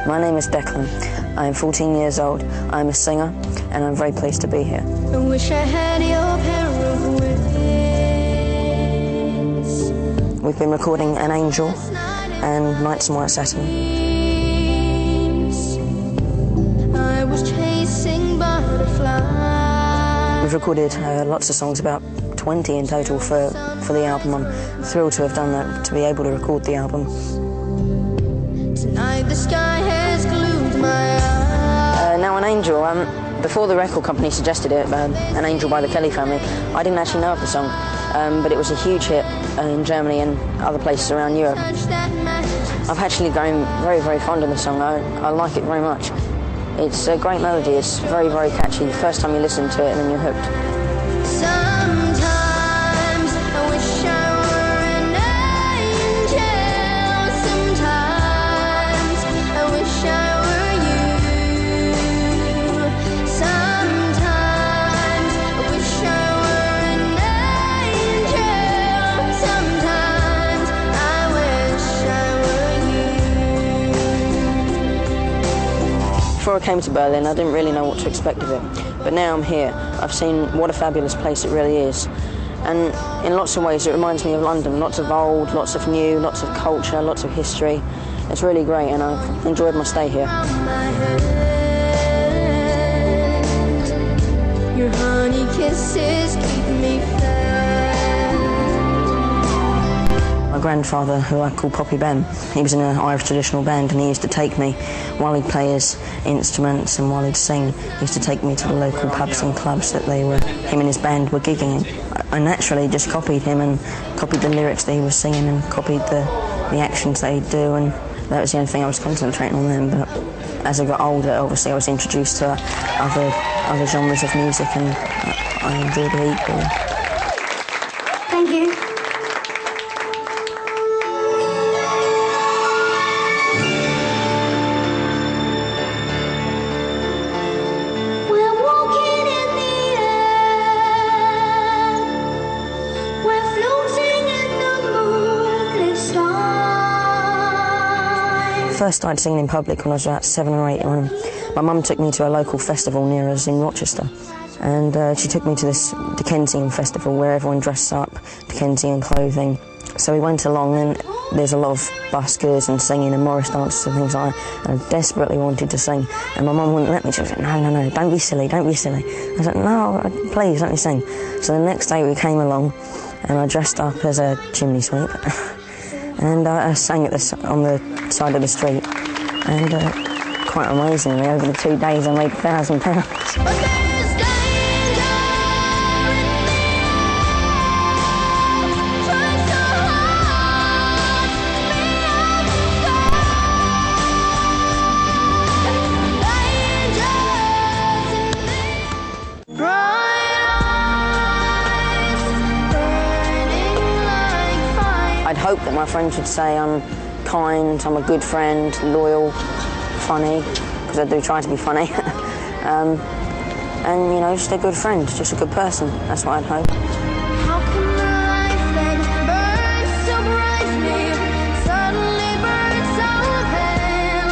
My name is Declan. I am 14 years old. I am a singer, and I'm very pleased to be here. I wish I had your pair of wings. We've been recording An Angel and Nights in White Satin. I was chasing butterflies. We've recorded lots of songs, about 20 in total for the album. I'm thrilled to have done that, to be able to record the album. Tonight the sky has glued my eyes. Now An Angel, before the record company suggested it, An Angel by the Kelly Family, I didn't actually know of the song, but it was a huge hit in Germany and other places around Europe. I've actually grown very, very fond of the song. I like it very much. It's a great melody, it's very, very catchy. The first time you listen to it and then you're hooked. Sometimes I wish I were an angel. Sometimes I wish I were you. Sometimes I wish I were an angel. Sometimes I wish I were you. Before I came to Berlin, I didn't really know what to expect of it. But now I'm here, I've seen what a fabulous place it really is. And in lots of ways it reminds me of London. Lots of old, lots of new, lots of culture, lots of history. It's really great and I've enjoyed my stay here. Your honey kisses keep me fed. My grandfather, who I call Poppy Ben, he was in an Irish traditional band and he used to take me while he'd play his instruments and while he'd sing. He used to take me to the local pubs and clubs that him and his band were gigging in. I naturally just copied him and copied the lyrics that he was singing and copied the actions that he'd do, and that was the only thing I was concentrating on then. But as I got older, obviously I was introduced to other genres of music and I enjoyed it equally. Thank you. I first started singing in public when I was about 7 or 8. When my mum took me to a local festival near us in Rochester, and she took me to this Dickensian festival where everyone dressed up Dickensian clothing. So we went along, and there's a lot of buskers and singing and Morris dances and things like that, and I desperately wanted to sing, and my mum wouldn't let me. She was like, no, don't be silly, don't be silly. I was like, no, please, let me sing. So the next day we came along, and I dressed up as a chimney sweep, and I sang on the side of the street, and quite amazingly, over the 2 days I made £1,000. I'd hope that my friends would say I'm kind, I'm a good friend, loyal, funny, because I do try to be funny, and, you know, just a good friend, just a good person. That's what I'd hope. How can the life that burns so brightly suddenly burn so pale?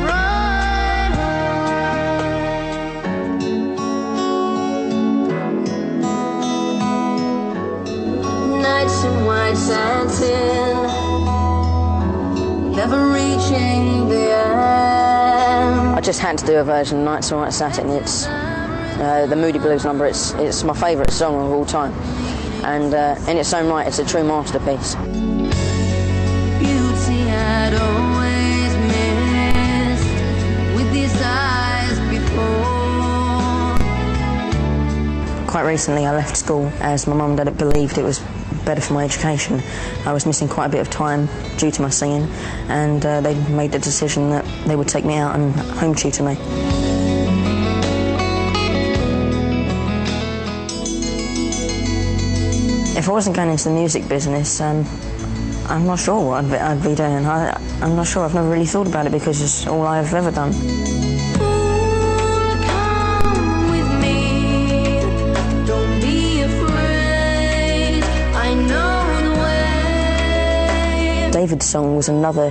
Run. Nights in white satin, never reaching the end. I just had to do a version of Nights in White Satin. It's the Moody Blues number. It's my favourite song of all time, and in its own right, it's a true masterpiece. Beauty I'd always missed with these eyes before. Quite recently, I left school as my mum and dad believed it was better for my education. I was missing quite a bit of time due to my singing, and they made the decision that they would take me out and home tutor me. If I wasn't going into the music business, I'm not sure what I'd be doing. I'm not sure, I've never really thought about it because it's all I've ever done. David's song was another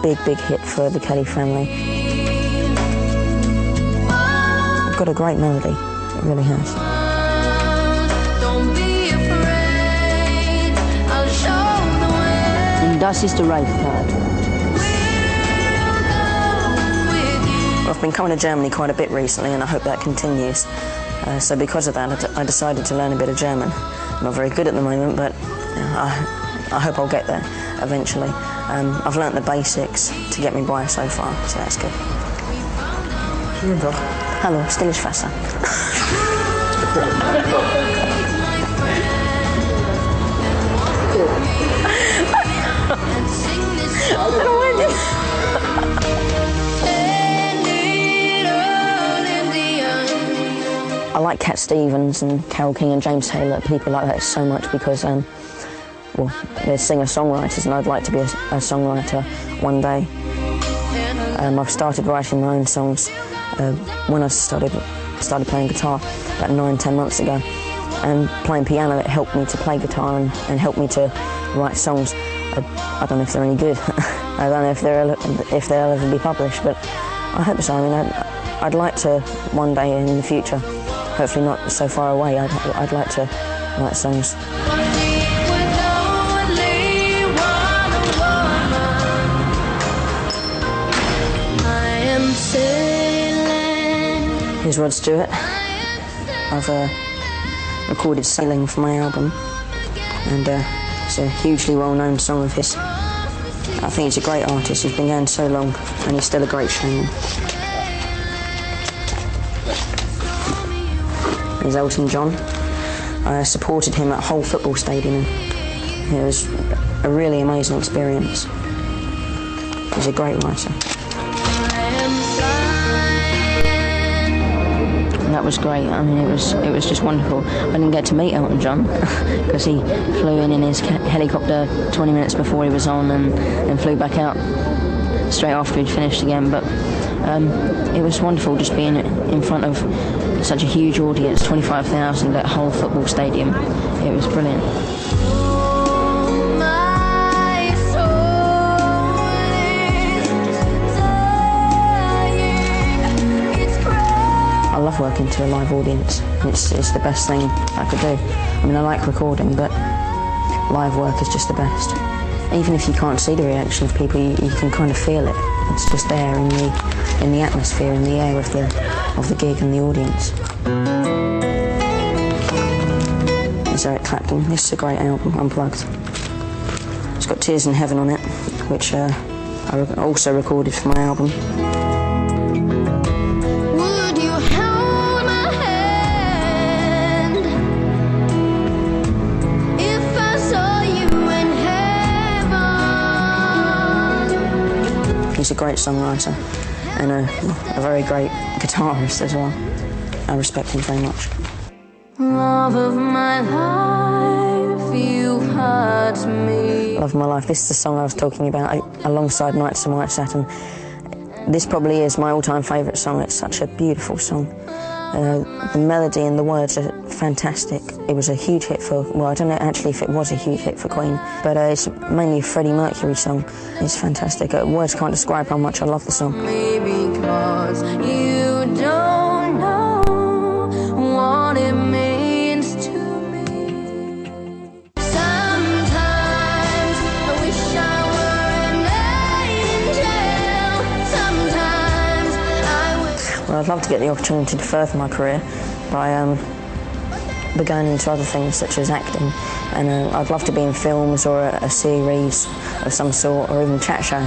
big hit for the Kelly family. It's got a great melody, it really has. Und das ist der Reifpart. I've been coming to Germany quite a bit recently, and I hope that continues. So because of that, I decided to learn a bit of German. I'm not very good at the moment, but I hope I'll get there eventually. I've learnt the basics to get me by so far, so that's good. Hallo, stilles Wasser. I like Cat Stevens and Carole King and James Taylor, people like that so much because, well, they're singer-songwriters, and I'd like to be a songwriter one day. I've started writing my own songs when I started playing guitar about 9-10 months ago, and playing piano, it helped me to play guitar and helped me to write songs. I don't know if they're any good. I don't know if they'll ever be published, but I hope so. I mean, I'd like to one day in the future, hopefully not so far away, I'd like to write songs. Here's Rod Stewart. I've recorded Sailing for my album, and it's a hugely well-known song of his. I think he's a great artist. He's been going so long, and he's still a great showman. Here's Elton John. I supported him at Hull football stadium. It was a really amazing experience. He's a great writer. That was great. I mean, it was just wonderful. I didn't get to meet Elton John because he flew in his helicopter 20 minutes before he was on and flew back out straight after he'd finished again. But it was wonderful just being in front of such a huge audience, 25,000 at Hull football stadium. It was brilliant. I love working to a live audience. It's the best thing I could do. I mean, I like recording, but live work is just the best. Even if you can't see the reaction of people, you can kind of feel it. It's just there in the atmosphere, in the air of the gig and the audience. There's Eric Clapton. This is a great album, Unplugged. It's got Tears in Heaven on it, which I also recorded for my album. He's a great songwriter and a very great guitarist as well. I respect him very much. Love of my life, you hurt me. Love of My Life. This is the song I was talking about alongside Nights in White Satin. This probably is my all-time favourite song. It's such a beautiful song. The melody and the words are fantastic. It was a huge hit for, well, I don't know actually if it was a huge hit for Queen, but it's mainly a Freddie Mercury song. It's fantastic. Words can't describe how much I love the song. Because you don't know what it means to me. Sometimes I wish I were an angel. Sometimes I wish. Well, I'd love to get the opportunity to further my career by going into other things such as acting, and I'd love to be in films or a series of some sort, or even chat show.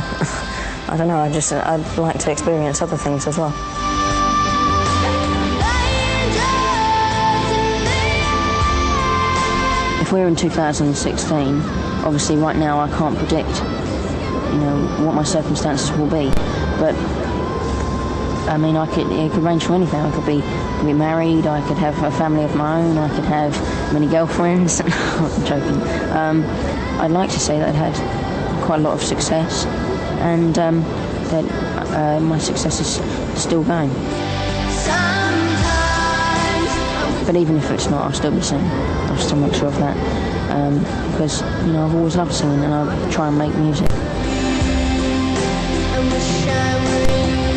I don't know, I'd like to experience other things as well. If we're in 2016, obviously right now I can't predict, what my circumstances will be, but I mean, it could range from anything. I could be married, I could have a family of my own, I could have many girlfriends. I'm joking. I'd like to say that I'd had quite a lot of success, and that my success is still going. But even if it's not, I'll still be singing. I'll still make sure of that. because I've always loved singing and I try and make music. I wish I were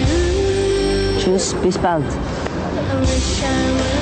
you. Tschüss, bis bald. I wish I were